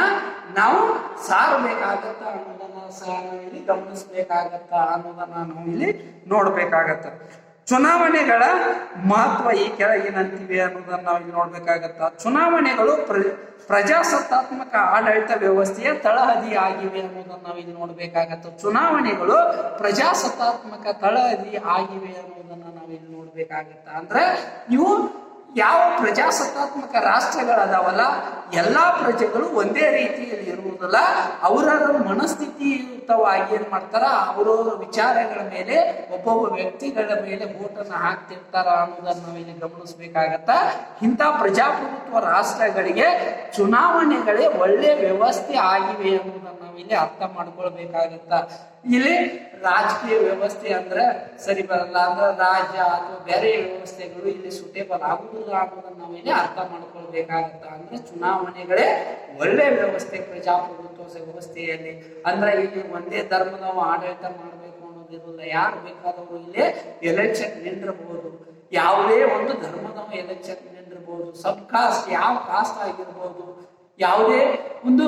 ನಾವು ಸಾರಬೇಕಾಗತ್ತ ಅನ್ನೋದನ್ನ ಸಹ ನಾವಿಲ್ಲಿ ಗಮನಿಸ್ಬೇಕಾಗತ್ತ ಅನ್ನೋದನ್ನ ನಾವಿಲ್ಲಿ ನೋಡ್ಬೇಕಾಗತ್ತ. ಚುನಾವಣೆಗಳ ಮಹತ್ವ ಈ ಕೆಳಗಿನಂತಿವೆ ಅನ್ನೋದನ್ನ ನಾವು ಇಲ್ಲಿ ನೋಡ್ಬೇಕಾಗತ್ತ. ಚುನಾವಣೆಗಳು ಪ್ರಜಾಸತ್ತಾತ್ಮಕ ಆಡಳಿತ ವ್ಯವಸ್ಥೆಯ ತಳಹದಿ ಆಗಿವೆ ಅನ್ನೋದನ್ನ ನಾವು ಇಲ್ಲಿ ನೋಡ್ಬೇಕಾಗತ್ತ. ಚುನಾವಣೆಗಳು ಪ್ರಜಾಸತ್ತಾತ್ಮಕ ತಳಹದಿ ಆಗಿವೆ ಅನ್ನೋದನ್ನ ನಾವು ಇಲ್ಲಿ ನೋಡ್ಬೇಕಾಗತ್ತ. ಅಂದ್ರೆ ಇವು ಯಾವ ಪ್ರಜಾಸತ್ತಾತ್ಮಕ ರಾಷ್ಟ್ರಗಳದಾವಲ್ಲ, ಎಲ್ಲಾ ಪ್ರಜೆಗಳು ಒಂದೇ ರೀತಿಯಲ್ಲಿ ಇರುವುದಿಲ್ಲ. ಅವರವರ ಮನಸ್ಥಿತಿಯುತವಾಗಿ ಏನ್ ಮಾಡ್ತಾರ, ಅವರವರ ವಿಚಾರಗಳ ಮೇಲೆ ಒಬ್ಬೊಬ್ಬ ವ್ಯಕ್ತಿಗಳ ಮೇಲೆ ಓಟನ್ನ ಹಾಕ್ತಿರ್ತಾರ ಅನ್ನೋದನ್ನ ನಾವಿಲ್ಲಿ ಗಮನಿಸ್ಬೇಕಾಗತ್ತ. ಇಂಥ ಪ್ರಜಾಪ್ರಭುತ್ವ ರಾಷ್ಟ್ರಗಳಿಗೆ ಚುನಾವಣೆಗಳೇ ಒಳ್ಳೆ ವ್ಯವಸ್ಥೆ ಆಗಿವೆ ಅನ್ನೋದನ್ನ ನಾವಿಲ್ಲಿ ಅರ್ಥ ಮಾಡ್ಕೊಳ್ಬೇಕಾಗತ್ತ. ಇಲ್ಲಿ ರಾಜಕೀಯ ವ್ಯವಸ್ಥೆ ಅಂದ್ರೆ ಸರಿ ಬರಲ್ಲ, ಅಂದ್ರೆ ರಾಜ್ಯ ಅಥವಾ ಬೇರೆ ವ್ಯವಸ್ಥೆಗಳು ಇಲ್ಲಿ ಸುಟೇಬಲ್ ಆಗುದಿಲ್ಲ ಅನ್ನೋದನ್ನ ನಾವಿಲ್ಲಿ ಅರ್ಥ ಮಾಡ್ಕೊಳ್ಬೇಕಾಗತ್ತ. ಅಂದ್ರೆ ಚುನಾವಣೆಗಳೇ ಒಳ್ಳೆ ವ್ಯವಸ್ಥೆ ಪ್ರಜಾಪ್ರಭುತ್ವ ವ್ಯವಸ್ಥೆಯಲ್ಲಿ. ಅಂದ್ರೆ ಇಲ್ಲಿ ಒಂದೇ ಧರ್ಮದವ ಆಡಳಿತ ಮಾಡಬೇಕು ಅನ್ನೋದಿರಲ್ಲ, ಯಾರು ಬೇಕಾದವರು ಇಲ್ಲಿ ಎಲೆಕ್ಷನ್ ನಿಂದಿರಬಹುದು, ಯಾವುದೇ ಒಂದು ಧರ್ಮದವ ಎಲೆಕ್ಷನ್ ನಿಂದಿರಬಹುದು, ಸಬ್ ಕಾಸ್ಟ್ ಯಾವ ಕಾಸ್ಟ್ ಆಗಿರ್ಬೋದು, ಯಾವುದೇ ಒಂದು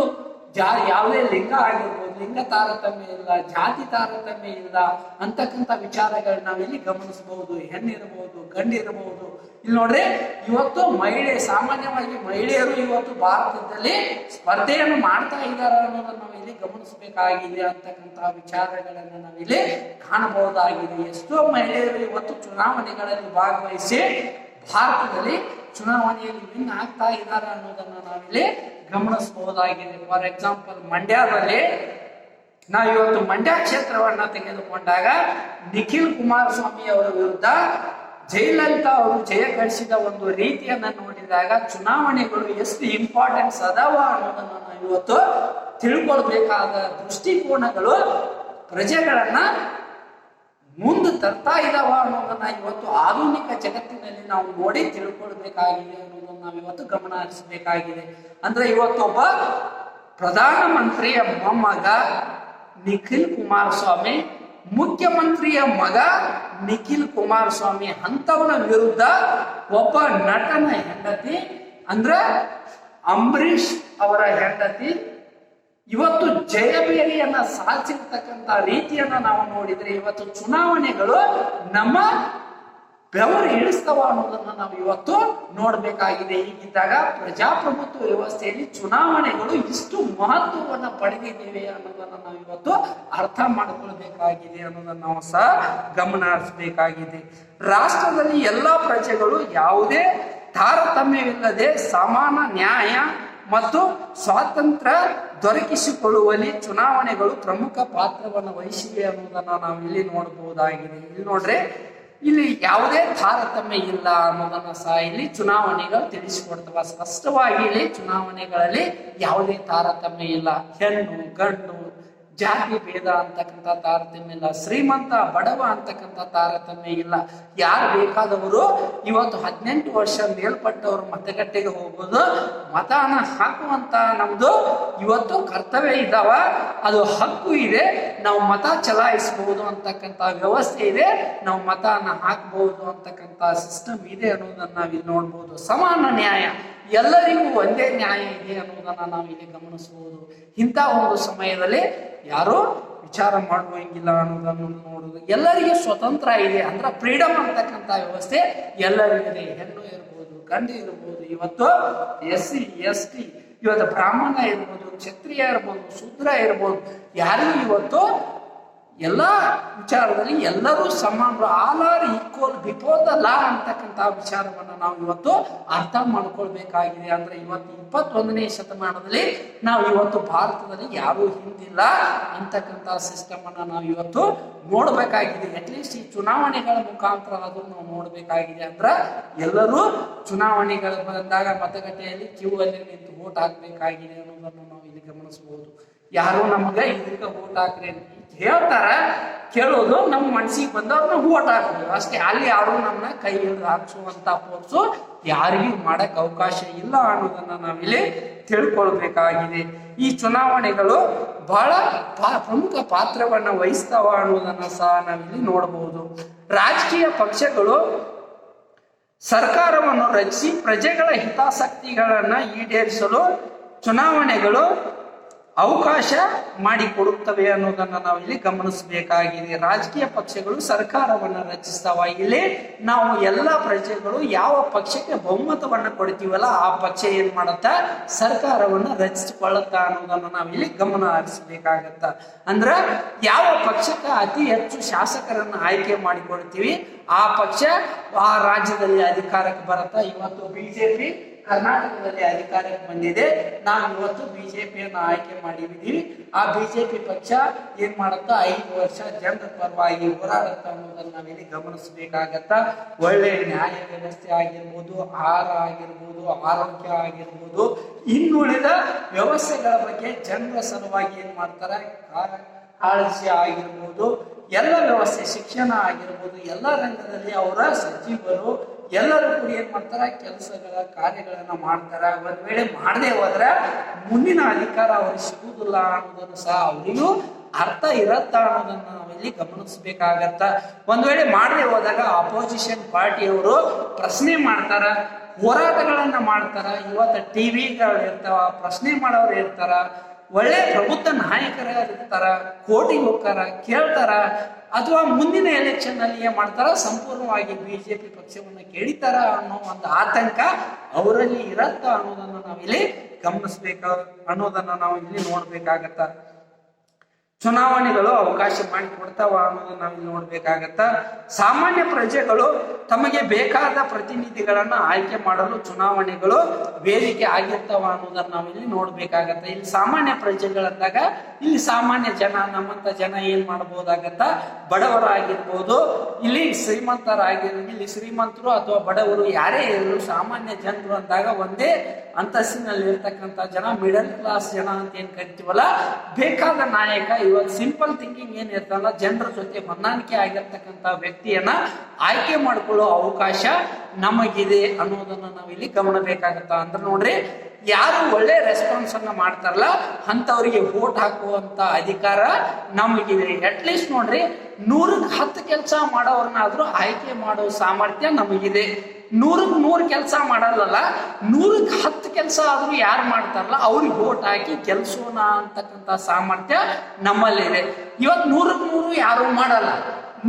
ಯಾವುದೇ ಲಿಂಗ ಆಗಿರ್ಬೋದು, ಲಿಂಗ ತಾರತಮ್ಯ ಇಲ್ಲ, ಜಾತಿ ತಾರತಮ್ಯ ಇಲ್ಲ ಅಂತಕ್ಕಂಥ ವಿಚಾರಗಳನ್ನ ನಾವಿಲ್ಲಿ ಗಮನಿಸಬಹುದು. ಹೆಣ್ಣಿರಬಹುದು, ಗಂಡಿರಬಹುದು. ಇಲ್ಲಿ ನೋಡ್ರಿ, ಇವತ್ತು ಸಾಮಾನ್ಯವಾಗಿ ಮಹಿಳೆಯರು ಇವತ್ತು ಭಾರತದಲ್ಲಿ ಸ್ಪರ್ಧೆಯನ್ನು ಮಾಡ್ತಾ ಇದ್ದಾರೆ ಅನ್ನೋದನ್ನ ನಾವಿಲ್ಲಿ ಗಮನಿಸಬೇಕಾಗಿದೆ ಅಂತಕ್ಕಂತಹ ವಿಚಾರಗಳನ್ನ ನಾವಿಲ್ಲಿ ಕಾಣಬಹುದಾಗಿದೆ. ಎಷ್ಟೋ ಮಹಿಳೆಯರು ಇವತ್ತು ಚುನಾವಣೆಗಳಲ್ಲಿ ಭಾಗವಹಿಸಿ ಭಾರತದಲ್ಲಿ ಚುನಾವಣೆಯಲ್ಲಿ ವಿನ್ ಆಗ್ತಾ ಇದ್ದಾರೆ ಅನ್ನೋದನ್ನ ನಾವಿಲ್ಲಿ ಗಮನಿಸಬಹುದಾಗಿದೆ. ಫಾರ್ ಎಕ್ಸಾಂಪಲ್, ಮಂಡ್ಯದಲ್ಲಿ ನಾವು ಇವತ್ತು ಮಂಡ್ಯ ಕ್ಷೇತ್ರವನ್ನ ತೆಗೆದುಕೊಂಡಾಗ ನಿಖಿಲ್ ಕುಮಾರಸ್ವಾಮಿ ಅವರ ವಿರುದ್ಧ ಜಯಲಲಿತಾ ಅವರು ಜಯ ಗಳಿಸಿದ ಒಂದು ರೀತಿಯನ್ನ ನೋಡಿದಾಗ ಚುನಾವಣೆಗಳು ಎಷ್ಟು ಇಂಪಾರ್ಟೆನ್ಸ್ ಅದಾವ ಅನ್ನೋದನ್ನ ನಾವು ಇವತ್ತು ತಿಳ್ಕೊಳ್ಬೇಕಾದ ದೃಷ್ಟಿಕೋನಗಳು ಪ್ರಜೆಗಳನ್ನ ಮುಂದೆ ತರ್ತಾ ಇದಾವ ಅನ್ನೋದನ್ನ ಇವತ್ತು ಆಧುನಿಕ ಜಗತ್ತಿನಲ್ಲಿ ನಾವು ನೋಡಿ ತಿಳ್ಕೊಳ್ಬೇಕಾಗಿದೆ ಅನ್ನೋದನ್ನ ನಾವು ಇವತ್ತು ಗಮನ ಹರಿಸಬೇಕಾಗಿದೆ. ಅಂದ್ರೆ ಇವತ್ತೊಬ್ಬ ಪ್ರಧಾನಮಂತ್ರಿಯ ಮೊಮ್ಮಗ ನಿಖಿಲ್ ಕುಮಾರಸ್ವಾಮಿ ಮುಖ್ಯಮಂತ್ರಿಯ ಮಗ ನಿಖಿಲ್ ಕುಮಾರಸ್ವಾಮಿ ಅಂತವನ ವಿರುದ್ಧ ಒಬ್ಬ ನಟನ ಹೆಂಡತಿ ಅಂದ್ರ ಅಂಬರೀಷ್ ಅವರ ಹೆಂಡತಿ ಇವತ್ತು ಜಯಬೇರಿಯನ್ನ ಸಾಧಿಸಿರ್ತಕ್ಕಂಥ ರೀತಿಯನ್ನ ನಾವು ನೋಡಿದ್ರೆ ಇವತ್ತು ಚುನಾವಣೆಗಳು ನಮ್ಮ ಬೆವರು ಇಳಿಸ್ತವ ಅನ್ನೋದನ್ನ ನಾವು ಇವತ್ತು ನೋಡ್ಬೇಕಾಗಿದೆ. ಹೀಗಿದ್ದಾಗ ಪ್ರಜಾಪ್ರಭುತ್ವ ವ್ಯವಸ್ಥೆಯಲ್ಲಿ ಚುನಾವಣೆಗಳು ಇಷ್ಟು ಮಹತ್ವವನ್ನ ಪಡೆದಿದ್ದೇವೆ ಅನ್ನೋದನ್ನ ನಾವು ಇವತ್ತು ಅರ್ಥ ಮಾಡಿಕೊಳ್ಬೇಕಾಗಿದೆ ಅನ್ನೋದನ್ನ ನಾವು ಸಹ ಗಮನ ಹರಿಸಬೇಕಾಗಿದೆ. ರಾಷ್ಟ್ರದಲ್ಲಿ ಎಲ್ಲಾ ಪ್ರಜೆಗಳು ಯಾವುದೇ ತಾರತಮ್ಯವಿಲ್ಲದೆ ಸಮಾನ ನ್ಯಾಯ ಮತ್ತು ಸ್ವಾತಂತ್ರ್ಯ ದೊರಕಿಸಿಕೊಳ್ಳುವಲ್ಲಿ ಚುನಾವಣೆಗಳು ಪ್ರಮುಖ ಪಾತ್ರವನ್ನು ವಹಿಸಿವೆ ಅನ್ನೋದನ್ನ ನಾವು ಇಲ್ಲಿ ನೋಡಬಹುದಾಗಿದೆ. ಇಲ್ಲಿ ನೋಡ್ರೆ ಇಲ್ಲಿ ಯಾವುದೇ ತಾರತಮ್ಯ ಇಲ್ಲ ಅನ್ನೋದನ್ನ ಸಹ ಇಲ್ಲಿ ಚುನಾವಣೆಗಳು ತಿಳಿಸಿಕೊಡ್ತವ. ಸ್ಪಷ್ಟವಾಗಿ ಇಲ್ಲಿ ಚುನಾವಣೆಗಳಲ್ಲಿ ಯಾವುದೇ ತಾರತಮ್ಯ ಇಲ್ಲ. ಹೆಣ್ಣು ಗಂಡು ಜಾತಿ ಭೇದ ಅಂತಕ್ಕಂಥ ತಾರತಮ್ಯ ಇಲ್ಲ. ಶ್ರೀಮಂತ ಬಡವ ಅಂತಕ್ಕಂಥ ತಾರತಮ್ಯ ಇಲ್ಲ. ಯಾರು ಬೇಕಾದವರು ಇವತ್ತು 18 ವರ್ಷ ಮೇಲ್ಪಟ್ಟವರು ಮತಗಟ್ಟೆಗೆ ಹೋಗೋದು, ಮತನ ಹಾಕುವಂತ ನಮ್ದು ಇವತ್ತು ಕರ್ತವ್ಯ ಇದ್ದಾವ, ಅದು ಹಕ್ಕು ಇದೆ. ನಾವು ಮತ ಚಲಾಯಿಸಬಹುದು ಅಂತಕ್ಕಂಥ ವ್ಯವಸ್ಥೆ ಇದೆ, ನಾವು ಮತನ ಹಾಕಬಹುದು ಅಂತಕ್ಕಂಥ ಸಿಸ್ಟಮ್ ಇದೆ ಅನ್ನೋದನ್ನ ನಾವಿಲ್ಲಿ ನೋಡ್ಬೋದು. ಸಮಾನ ನ್ಯಾಯ, ಎಲ್ಲರಿಗೂ ಒಂದೇ ನ್ಯಾಯ ಇದೆ ಅನ್ನೋದನ್ನ ನಾವು ಇಲ್ಲಿ ಗಮನಿಸಬಹುದು. ಇಂಥ ಒಂದು ಸಮಯದಲ್ಲಿ ಯಾರು ವಿಚಾರ ಮಾಡುವಂಗಿಲ್ಲ ಅನ್ನೋದನ್ನು ನೋಡುದು. ಎಲ್ಲರಿಗೂ ಸ್ವತಂತ್ರ ಇದೆ ಅಂದ್ರೆ ಫ್ರೀಡಮ್ ಅಂತಕ್ಕಂಥ ವ್ಯವಸ್ಥೆ ಎಲ್ಲರಿಗಿದೆ. ಹೆಣ್ಣು ಇರ್ಬೋದು, ಗಂಡು ಇರ್ಬೋದು, ಇವತ್ತು SC ST, ಇವತ್ತು ಬ್ರಾಹ್ಮಣ ಇರ್ಬೋದು, ಕ್ಷತ್ರಿಯ ಇರ್ಬೋದು, ಶೂದ್ರ ಇರ್ಬೋದು, ಯಾರಿಗೂ ಇವತ್ತು ಎಲ್ಲ ವಿಚಾರದಲ್ಲಿ ಎಲ್ಲರೂ ಸಮಾನರು. All are equal before the law ಅಂತಕ್ಕಂಥ ವಿಚಾರವನ್ನ ನಾವು ಇವತ್ತು ಅರ್ಥ ಮಾಡ್ಕೊಳ್ಬೇಕಾಗಿದೆ. ಅಂದ್ರೆ ಇವತ್ತು 21ನೇ ಶತಮಾನದಲ್ಲಿ ನಾವು ಇವತ್ತು ಭಾರತದಲ್ಲಿ ಯಾರೂ ಹಿಂದಿಲ್ಲ ಅಂತಕ್ಕಂಥ ಸಿಸ್ಟಮ್ ಅನ್ನ ನಾವು ಇವತ್ತು ನೋಡ್ಬೇಕಾಗಿದೆ. ಅಟ್ಲೀಸ್ಟ್ ಈ ಚುನಾವಣೆಗಳ ಮುಖಾಂತರ ಆದ್ರೂ ನಾವು ನೋಡ್ಬೇಕಾಗಿದೆ. ಅಂದ್ರ ಎಲ್ಲರೂ ಚುನಾವಣೆಗಳು ಬಂದಾಗ ಮತಗಟ್ಟೆಯಲ್ಲಿ ಕ್ಯೂ ಅಲ್ಲಿ ನಿಂತು ವೋಟ್ ಹಾಕ್ಬೇಕಾಗಿದೆ ಅನ್ನೋದನ್ನು ನಾವು ಇಲ್ಲಿ ಗಮನಿಸಬಹುದು. ಯಾರು ನಮಗ ಇದಕ್ಕೆ ವೋಟ್ ಹಾಕ್ರಿ ಹೇಳ್ತಾರ, ಕೇಳೋದು ನಮ್ಮ ಮನಸ್ಸಿಗೆ ಬಂದವ್ರನ್ನ ವೋಟ್ ಹಾಕೋದು ಅಷ್ಟೇ. ಅಲ್ಲಿ ಯಾರು ನಮ್ಮನ್ನ ಕೈ ಹಿಡಿದು ಹಾಕ್ಸುವಂತ ಫೋರ್ಸು ಯಾರಿಗೂ ಮಾಡಕ್ ಅವಕಾಶ ಇಲ್ಲ ಅನ್ನೋದನ್ನ ನಾವಿಲ್ಲಿ ತಿಳ್ಕೊಳ್ಬೇಕಾಗಿದೆ. ಈ ಚುನಾವಣೆಗಳು ಬಹಳ ಪ್ರಮುಖ ಪಾತ್ರವನ್ನ ವಹಿಸ್ತಾವ ಅನ್ನೋದನ್ನ ಸಹ ನಾವಿಲ್ಲಿ ನೋಡಬಹುದು. ರಾಜಕೀಯ ಪಕ್ಷಗಳು ಸರ್ಕಾರವನ್ನು ರಚಿಸಿ ಪ್ರಜೆಗಳ ಹಿತಾಸಕ್ತಿಗಳನ್ನ ಈಡೇರಿಸಲು ಚುನಾವಣೆಗಳು ಅವಕಾಶ ಮಾಡಿಕೊಡುತ್ತವೆ ಅನ್ನೋದನ್ನ ನಾವು ಇಲ್ಲಿ ಗಮನಿಸಬೇಕಾಗಿದೆ. ರಾಜಕೀಯ ಪಕ್ಷಗಳು ಸರ್ಕಾರವನ್ನ ರಚಿಸ್ತಾವ. ಇಲ್ಲಿ ನಾವು ಎಲ್ಲ ಪ್ರಜೆಗಳು ಯಾವ ಪಕ್ಷಕ್ಕೆ ಬಹುಮತವನ್ನ ಕೊಡ್ತೀವಲ್ಲ ಆ ಪಕ್ಷ ಏನ್ ಮಾಡತ್ತ, ಸರ್ಕಾರವನ್ನ ರಚಿಸಿಕೊಳ್ಳುತ್ತಾ ಅನ್ನೋದನ್ನ ನಾವಿಲ್ಲಿ ಗಮನ ಹರಿಸಬೇಕಾಗತ್ತ. ಅಂದ್ರ ಯಾವ ಪಕ್ಷಕ್ಕೆ ಅತಿ ಹೆಚ್ಚು ಶಾಸಕರನ್ನ ಆಯ್ಕೆ ಮಾಡಿಕೊಡ್ತೀವಿ ಆ ಪಕ್ಷ ಆ ರಾಜ್ಯದಲ್ಲಿ ಅಧಿಕಾರಕ್ಕೆ ಬರುತ್ತಾ. ಇವತ್ತು ಬಿಜೆಪಿ ಕರ್ನಾಟಕದಲ್ಲಿ ಅಧಿಕಾರಕ್ಕೆ ಬಂದಿದೆ, ನಾವು ಇವತ್ತು ಬಿಜೆಪಿಯನ್ನು ಆಯ್ಕೆ ಮಾಡಿದ್ದೀವಿ. ಆ ಬಿಜೆಪಿ ಪಕ್ಷ ಏನ್ ಮಾಡುತ್ತ 5 ವರ್ಷ ಜನರ ಪರವಾಗಿ ಹೋರಾಡುತ್ತ ಅನ್ನೋದನ್ನ ನಾವಿಲ್ಲಿ ಗಮನಿಸಬೇಕಾಗತ್ತ. ಒಳ್ಳೆ ನ್ಯಾಯ ವ್ಯವಸ್ಥೆ ಆಗಿರ್ಬೋದು, ಆಹಾರ ಆಗಿರ್ಬೋದು, ಆರೋಗ್ಯ ಆಗಿರ್ಬೋದು, ಇನ್ನುಳಿದ ವ್ಯವಸ್ಥೆಗಳ ಬಗ್ಗೆ ಜನರ ಸಲುವಾಗಿ ಏನ್ ಮಾಡ್ತಾರೆ, ಕಾಳಜಿ ಆಗಿರ್ಬೋದು, ಎಲ್ಲ ವ್ಯವಸ್ಥೆ ಶಿಕ್ಷಣ ಆಗಿರ್ಬೋದು, ಎಲ್ಲ ರಂಗದಲ್ಲಿ ಅವರ ಸಚಿವರು ಎಲ್ಲರೂ ಕೂಡ ಏನ್ ಮಾಡ್ತಾರ, ಕೆಲಸಗಳ ಕಾರ್ಯಗಳನ್ನ ಮಾಡ್ತಾರ. ಒಂದ್ ವೇಳೆ ಮಾಡದೆ ಹೋದ್ರೆ ಮುಂದಿನ ಅಧಿಕಾರ ಅವ್ರಿಗೆ ಸಿಗುವುದಿಲ್ಲ ಅನ್ನೋದನ್ನು ಸಹ ಅವರಿಗೂ ಅರ್ಥ ಇರತ್ತ ಅನ್ನೋದನ್ನ ನಾವಿಲ್ಲಿ ಗಮನಿಸಬೇಕಾಗತ್ತ. ಒಂದ್ ವೇಳೆ ಮಾಡದೆ ಹೋದಾಗ ಅಪೋಸಿಷನ್ ಪಾರ್ಟಿಯವರು ಪ್ರಶ್ನೆ ಮಾಡ್ತಾರ, ಹೋರಾಟಗಳನ್ನ ಮಾಡ್ತಾರ. ಇವತ್ತು ಟಿವಿಗಳು ಇರ್ತಾವ, ಪ್ರಶ್ನೆ ಮಾಡೋರು ಇರ್ತಾರ, ಒಳ್ಳೆ ಪ್ರಬುದ್ಧ ನಾಯಕರ ಇರ್ತಾರ, ಕೋರ್ಟಿಗೆ ಹೋಗ್ತಾರ, ಕೇಳ್ತಾರ. ಅಥವಾ ಮುಂದಿನ ಎಲೆಕ್ಷನ್ ಅಲ್ಲಿ ಏನ್ ಮಾಡ್ತಾರ, ಸಂಪೂರ್ಣವಾಗಿ ಬಿಜೆಪಿ ಪಕ್ಷವನ್ನ ಕೇಳಿತಾರ ಅನ್ನೋ ಒಂದು ಆತಂಕ ಅವರಲ್ಲಿ ಇರತ್ತ ಅನ್ನೋದನ್ನ ನಾವಿಲ್ಲಿ ಗಮನಿಸ್ಬೇಕ ಅನ್ನೋದನ್ನ ನಾವು ಇಲ್ಲಿ ನೋಡ್ಬೇಕಾಗತ್ತ. ಚುನಾವಣೆಗಳು ಅವಕಾಶ ಮಾಡಿ ಕೊಡ್ತಾವ ಅನ್ನೋದನ್ನ ನಾವಿಲ್ಲಿ ನೋಡ್ಬೇಕಾಗತ್ತ. ಸಾಮಾನ್ಯ ಪ್ರಜೆಗಳು ತಮಗೆ ಬೇಕಾದ ಪ್ರತಿನಿಧಿಗಳನ್ನ ಆಯ್ಕೆ ಮಾಡಲು ಚುನಾವಣೆಗಳು ವೇದಿಕೆ ಆಗಿರ್ತಾವ ಅನ್ನೋದನ್ನ ನಾವಿಲ್ಲಿ ನೋಡ್ಬೇಕಾಗತ್ತ. ಇಲ್ಲಿ ಸಾಮಾನ್ಯ ಪ್ರಜೆಗಳಂದಾಗ ಇಲ್ಲಿ ಸಾಮಾನ್ಯ ಜನ, ನಮ್ಮಂತ ಜನ ಏನ್ ಮಾಡಬಹುದಾಗತ್ತ, ಬಡವರಾಗಿರ್ಬೋದು, ಇಲ್ಲಿ ಶ್ರೀಮಂತರಾಗಿರ್ಬೋದು, ಇಲ್ಲಿ ಶ್ರೀಮಂತರು ಅಥವಾ ಬಡವರು ಯಾರೇ ಇರಲು ಸಾಮಾನ್ಯ ಜನರು ಅಂದಾಗ ಒಂದೇ ಅಂತಸ್ತಿನಲ್ಲಿ ಇರ್ತಕ್ಕಂಥ ಜನ, ಮಿಡಲ್ ಕ್ಲಾಸ್ ಜನ ಅಂತ ಏನ್ ಕರಿತೀವಲ್ಲ, ಬೇಕಾದ ನಾಯಕ ಇವತ್ತು ಸಿಂಪಲ್ ಥಿಂಕಿಂಗ್ ಏನಿರ್ತಲ್ಲ, ಜನರ ಜೊತೆ ಹೊಂದಾಣಿಕೆ ಆಗಿರ್ತಕ್ಕಂಥ ವ್ಯಕ್ತಿಯನ್ನ ಆಯ್ಕೆ ಮಾಡಿಕೊಳ್ಳೋ ಅವಕಾಶ ನಮಗಿದೆ ಅನ್ನೋದನ್ನ ನಾವಿಲ್ಲಿ ಗಮನಿಸಬೇಕಾಗತ್ತ. ಅಂದ್ರೆ ನೋಡ್ರಿ, ಯಾರು ಒಳ್ಳೆ ರೆಸ್ಪಾನ್ಸ್ ಅನ್ನ ಮಾಡ್ತಾರಲ್ಲ ಅಂತವ್ರಿಗೆ ವೋಟ್ ಹಾಕುವಂತ ಅಧಿಕಾರ ನಮಗಿದೆ. ಅಟ್ಲೀಸ್ಟ್ ನೋಡ್ರಿ, 100ಕ್ಕೆ 10 ಕೆಲಸ ಮಾಡೋರ್ನಾದ್ರೂ ಆಯ್ಕೆ ಮಾಡೋ ಸಾಮರ್ಥ್ಯ ನಮಗಿದೆ. 100ಕ್ಕೆ 100 ಕೆಲಸ ಮಾಡಲ್ಲ, 100ಕ್ಕೆ 10 ಕೆಲಸ ಆದ್ರೂ ಯಾರು ಮಾಡ್ತಾರಲ್ಲ ಅವ್ರಿಗೆ ವೋಟ್ ಹಾಕಿ ಗೆಲ್ಸೋಣ ಅಂತಕ್ಕಂಥ ಸಾಮರ್ಥ್ಯ ನಮ್ಮಲ್ಲಿದೆ. ಇವತ್ತು 100ಕ್ಕೆ 100 ಯಾರು ಮಾಡಲ್ಲ,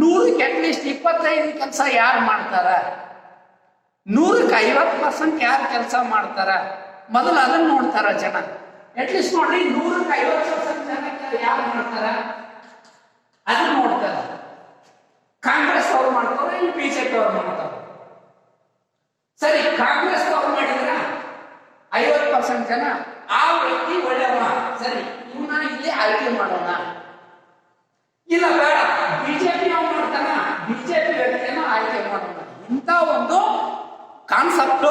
100ಕ್ಕೆ ಅಟ್ಲೀಸ್ಟ್ 25 ಕೆಲಸ ಯಾರು ಮಾಡ್ತಾರ, 100ಕ್ಕೆ 50% ಯಾರು ಕೆಲಸ ಮಾಡ್ತಾರ, ಮೊದಲು ಅದನ್ನ ನೋಡ್ತಾರ ಜನ. ಅಟ್ಲೀಸ್ಟ್ ನೋಡ್ರಿ, 100ಕ್ಕೆ 50% ಜನ ಯಾರು ಮಾಡ್ತಾರ ಅದನ್ನ ನೋಡ್ತಾರ. ಕಾಂಗ್ರೆಸ್ ಅವ್ರು ಮಾಡ್ತಾರ, ಇಲ್ಲಿ ಬಿಜೆಪಿ ಅವ್ರು ಮಾಡ್ತಾರ. ಸರಿ, ಕಾಂಗ್ರೆಸ್ ಅವ್ರು ಮಾಡಿದ್ರ 50% ಜನ ಆ ವ್ಯಕ್ತಿ ಒಳ್ಳೆಯವ, ಸರಿ ಇವನ್ನ ಇಲ್ಲಿ ಆಯ್ಕೆ ಮಾಡೋಣ. ಇಲ್ಲ ಬೇಡ, ಬಿಜೆಪಿ ಅವ್ರು ಮಾಡ್ತಾನ, ಬಿಜೆಪಿ ವ್ಯಕ್ತಿಯನ್ನ ಆಯ್ಕೆ ಮಾಡೋಣ. ಇಂಥ ಒಂದು ಕಾನ್ಸೆಪ್ಟ್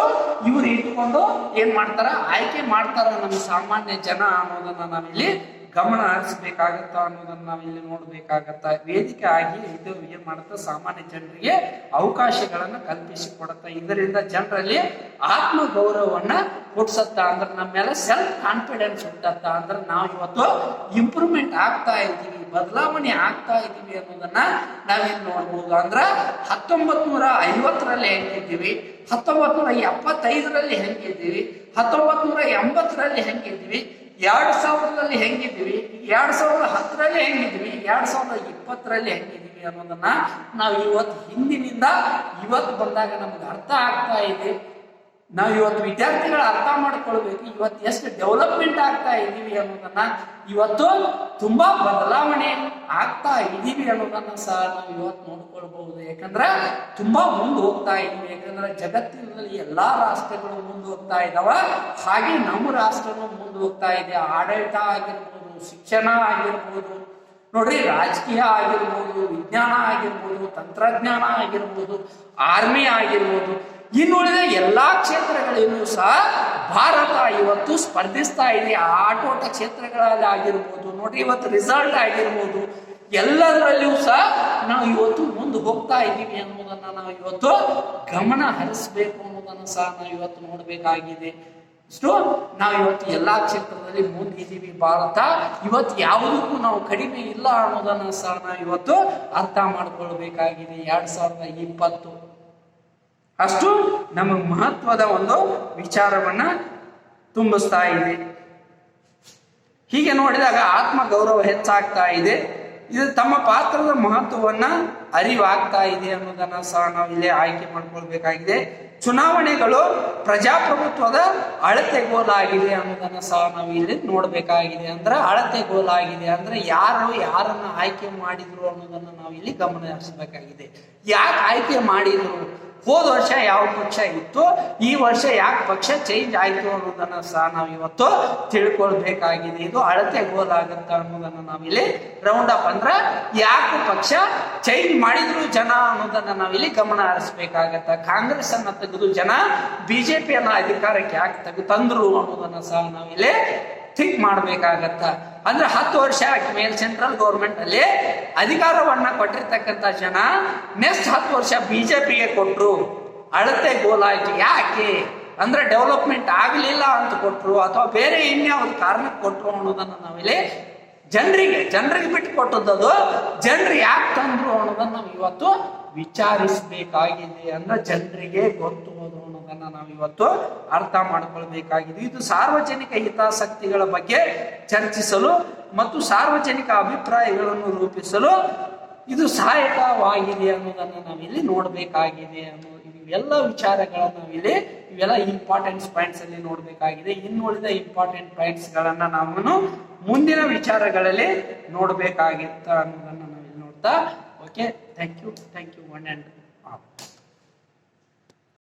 ಇವ್ರು ಇಟ್ಕೊಂಡು ಏನ್ ಮಾಡ್ತಾರ, ಆಯ್ಕೆ ಮಾಡ್ತಾರ ನಮ್ಮ ಸಾಮಾನ್ಯ ಜನ ಅನ್ನೋದನ್ನ ನಾವಿಲ್ಲಿ ಗಮನ ಹರಿಸಬೇಕಾಗತ್ತ ಅನ್ನೋದನ್ನ ನಾವಿಲ್ಲಿ ನೋಡ್ಬೇಕಾಗತ್ತ. ವೇದಿಕೆ ಆಗಿ ಇದು ಏನ್ ಮಾಡುತ್ತ, ಸಾಮಾನ್ಯ ಜನರಿಗೆ ಅವಕಾಶಗಳನ್ನ ಕಲ್ಪಿಸಿಕೊಡತ್ತ. ಇದರಿಂದ ಜನರಲ್ಲಿ ಆತ್ಮ ಗೌರವವನ್ನ ಹುಟ್ಟಿಸತ್ತ. ಅಂದ್ರೆ ನಮ್ಮ ಮೇಲೆ ಸೆಲ್ಫ್ ಕಾನ್ಫಿಡೆನ್ಸ್ ಹುಟ್ಟತ್ತ. ಅಂದ್ರೆ ನಾವು ಇವತ್ತು ಇಂಪ್ರೂವ್ಮೆಂಟ್ ಆಗ್ತಾ ಇದ್ದೀವಿ, ಬದಲಾವಣೆ ಆಗ್ತಾ ಇದ್ದೀವಿ ಅನ್ನೋದನ್ನ ನಾವಿಲ್ಲಿ ನೋಡ್ಬೋದು. ಅಂದ್ರ 1950ರಲ್ಲಿ ಹೆಂಗಿದ್ದೀವಿ, 1975ರಲ್ಲಿ ಹೆಂಗಿದ್ದೀವಿ, 1980ರಲ್ಲಿ ಹೆಂಗಿದ್ದೀವಿ, 2000ರಲ್ಲಿ ಹೆಂಗಿದ್ದೀವಿ, 2010ರಲ್ಲಿ ಹೆಂಗಿದ್ವಿ, 2020ರಲ್ಲಿ ಹೆಂಗಿದ್ದೀವಿ ಅನ್ನೋದನ್ನ ನಾವು ಇವತ್ತು ಹಿಂದಿನಿಂದ ಇವತ್ತು ಬಂದಾಗ ನಮ್ಗೆ ಅರ್ಥ ಆಗ್ತಾ ಇದೆ. ನಾವು ಇವತ್ತು ವಿದ್ಯಾರ್ಥಿಗಳ ಅರ್ಥ ಮಾಡ್ಕೊಳ್ಬೇಕು, ಇವತ್ತು ಎಷ್ಟು ಡೆವಲಪ್ಮೆಂಟ್ ಆಗ್ತಾ ಇದ್ದೀವಿ ಅನ್ನೋದನ್ನ, ಇವತ್ತು ತುಂಬಾ ಬದಲಾವಣೆ ಆಗ್ತಾ ಇದ್ದೀವಿ ಅನ್ನೋದನ್ನ ಸಹ ನಾವು ಇವತ್ತು ನೋಡ್ಕೊಳ್ಬಹುದು. ಯಾಕಂದ್ರೆ ತುಂಬಾ ಮುಂದೆ ಹೋಗ್ತಾ ಇದ್ದೀವಿ. ಯಾಕಂದ್ರೆ ಜಗತ್ತಿನಲ್ಲಿ ಎಲ್ಲಾ ರಾಷ್ಟ್ರಗಳು ಮುಂದೆ ಹೋಗ್ತಾ ಇದಾವ, ಹಾಗೆ ನಮ್ಮ ರಾಷ್ಟ್ರನೂ ಮುಂದೆ ಹೋಗ್ತಾ ಇದೆ. ಆಡಳಿತ ಆಗಿರ್ಬೋದು, ಶಿಕ್ಷಣ ಆಗಿರ್ಬೋದು, ನೋಡ್ರಿ, ರಾಜಕೀಯ ಆಗಿರ್ಬೋದು, ವಿಜ್ಞಾನ ಆಗಿರ್ಬೋದು, ತಂತ್ರಜ್ಞಾನ ಆಗಿರ್ಬೋದು, ಆರ್ಮಿ ಆಗಿರ್ಬೋದು, ಇನ್ನುಳಿದ ಎಲ್ಲಾ ಕ್ಷೇತ್ರಗಳಲ್ಲೂ ಸಹ ಭಾರತ ಇವತ್ತು ಸ್ಪರ್ಧಿಸ್ತಾ ಇದೆ. ಆಟೋಟ ಕ್ಷೇತ್ರಗಳಲ್ಲಿ ಆಗಿರ್ಬೋದು, ನೋಡ್ರಿ, ಇವತ್ತು ರಿಸಲ್ಟ್ ಆಗಿರ್ಬೋದು, ಎಲ್ಲದರಲ್ಲಿಯೂ ಸಹ ನಾವು ಇವತ್ತು ಮುಂದೆ ಹೋಗ್ತಾ ಇದ್ದೀವಿ ಅನ್ನೋದನ್ನ ನಾವು ಇವತ್ತು ಗಮನ ಹರಿಸಬೇಕು ಅನ್ನೋದನ್ನ ಸಹ ನಾವು ಇವತ್ತು ನೋಡ್ಬೇಕಾಗಿದೆ. ಇಷ್ಟು ನಾವು ಇವತ್ತು ಎಲ್ಲಾ ಕ್ಷೇತ್ರದಲ್ಲಿ ಮುಂದಿದ್ದೀವಿ. ಭಾರತ ಇವತ್ತು ಯಾವುದಕ್ಕೂ ನಾವು ಕಡಿಮೆ ಇಲ್ಲ ಅನ್ನೋದನ್ನ ಸಹ ನಾವು ಇವತ್ತು ಅರ್ಥ ಮಾಡ್ಕೊಳ್ಬೇಕಾಗಿದೆ. 2020 ಅಷ್ಟು ನಮಗೆ ಮಹತ್ವದ ಒಂದು ವಿಚಾರವನ್ನ ತುಂಬಿಸ್ತಾ ಇದೆ. ಹೀಗೆ ನೋಡಿದಾಗ ಆತ್ಮ ಗೌರವ ಹೆಚ್ಚಾಗ್ತಾ ಇದೆ. ಇದು ತಮ್ಮ ಪಾತ್ರದ ಮಹತ್ವವನ್ನ ಅರಿವಾಗ್ತಾ ಇದೆ ಅನ್ನೋದನ್ನ ಸಹ ನಾವು ಇಲ್ಲಿ ಆಯ್ಕೆ ಮಾಡ್ಕೊಳ್ಬೇಕಾಗಿದೆ. ಚುನಾವಣೆಗಳು ಪ್ರಜಾಪ್ರಭುತ್ವದ ಅಳತೆಗೋಲಾಗಿದೆ ಅನ್ನೋದನ್ನ ಸಹ ನಾವು ಇಲ್ಲಿ ನೋಡ್ಬೇಕಾಗಿದೆ. ಅಂದ್ರೆ ಅಳತೆಗೋಲಾಗಿದೆ ಅಂದ್ರೆ ಯಾರು ಯಾರನ್ನ ಆಯ್ಕೆ ಮಾಡಿದ್ರು ಅನ್ನೋದನ್ನ ನಾವು ಇಲ್ಲಿ ಗಮನ ಹರಿಸಬೇಕಾಗಿದೆ. ಯಾಕೆ ಆಯ್ಕೆ ಮಾಡಿದ್ರು, ಹೋದ ವರ್ಷ ಯಾವ ಪಕ್ಷ ಇತ್ತು, ಈ ವರ್ಷ ಯಾಕೆ ಪಕ್ಷ ಚೇಂಜ್ ಆಯ್ತು ಅನ್ನೋದನ್ನ ಸಹ ನಾವು ಇವತ್ತು ತಿಳ್ಕೊಳ್ಬೇಕಾಗಿದೆ. ಇದು ಅಳತೆಗೋಲಾಗತ್ತ ಅನ್ನೋದನ್ನ ನಾವಿಲ್ಲಿ ರೌಂಡ್ ಅಪ್ ಅಂದ್ರೆ ಯಾಕೆ ಪಕ್ಷ ಚೇಂಜ್ ಮಾಡಿದ್ರು ಜನ ಅನ್ನೋದನ್ನ ನಾವಿಲ್ಲಿ ಗಮನ ಹರಿಸಬೇಕಾಗತ್ತ. ಕಾಂಗ್ರೆಸ್ ಅನ್ನ ತೆಗೆದು ಜನ ಬಿಜೆಪಿಯನ್ನ ಅಧಿಕಾರಕ್ಕೆ ಯಾಕೆ ತಂದ್ರು ಅನ್ನೋದನ್ನ ಸಹ ನಾವಿಲ್ಲಿ ಥಿಂಕ್ ಮಾಡ್ಬೇಕಾಗತ್ತ. ಅಂದ್ರೆ 10 ವರ್ಷ ಮೇಲೆ ಸೆಂಟ್ರಲ್ ಗೌರ್ಮೆಂಟ್ ಅಲ್ಲಿ ಅಧಿಕಾರವನ್ನ ಕೊಟ್ಟಿರ್ತಕ್ಕಂಥ ಜನ ನೆಕ್ಸ್ಟ್ 10 ವರ್ಷ ಬಿಜೆಪಿಗೆ ಕೊಟ್ರು. ಅಳತೆ ಗೋಲಾಯ್ತು. ಯಾಕೆ ಅಂದ್ರೆ ಡೆವಲಪ್ಮೆಂಟ್ ಆಗಲಿಲ್ಲ ಅಂತ ಕೊಟ್ರು ಅಥವಾ ಬೇರೆ ಇನ್ಯಾವ್ದು ಕಾರಣಕ್ಕೆ ಕೊಟ್ರು ಅನ್ನೋದನ್ನ ನಾವಿಲ್ಲಿ ಜನರಿಗೆ ಬಿಟ್ಟು ಕೊಟ್ಟದ್ದು. ಜನರು ಯಾಕೆ ತಂದ್ರು ಅನ್ನೋದನ್ನ ನಾವು ಇವತ್ತು ವಿಚಾರಿಸಬೇಕಾಗಿದೆ. ಅಂದ್ರೆ ಜನರಿಗೆ ಗೊತ್ತು ಅನ್ನೋದನ್ನ ನಾವು ಇವತ್ತು ಅರ್ಥ ಮಾಡ್ಕೊಳ್ಬೇಕಾಗಿದೆ. ಇದು ಸಾರ್ವಜನಿಕ ಹಿತಾಸಕ್ತಿಗಳ ಬಗ್ಗೆ ಚರ್ಚಿಸಲು ಮತ್ತು ಸಾರ್ವಜನಿಕ ಅಭಿಪ್ರಾಯಗಳನ್ನು ರೂಪಿಸಲು ಇದು ಸಹಾಯಕವಾಗಿದೆ ಅನ್ನೋದನ್ನ ನಾವಿಲ್ಲಿ ನೋಡ್ಬೇಕಾಗಿದೆ. ಇವೆಲ್ಲ ವಿಚಾರಗಳನ್ನ ನಾವಿಲ್ಲಿ ಇವೆಲ್ಲ ಇಂಪಾರ್ಟೆಂಟ್ ಪಾಯಿಂಟ್ಸ್ ಅಲ್ಲಿ ನೋಡ್ಬೇಕಾಗಿದೆ. ಇನ್ನುಳಿದ ಇಂಪಾರ್ಟೆಂಟ್ ಪಾಯಿಂಟ್ಸ್ ಗಳನ್ನ ನಾವು ಮುಂದಿನ ವಿಚಾರಗಳಲ್ಲಿ ನೋಡ್ಬೇಕಾಗಿತ್ತ ಅನ್ನೋದನ್ನ ನಾವಿಲ್ಲಿ ನೋಡ್ತಾ. Okay, thank you 1 and all.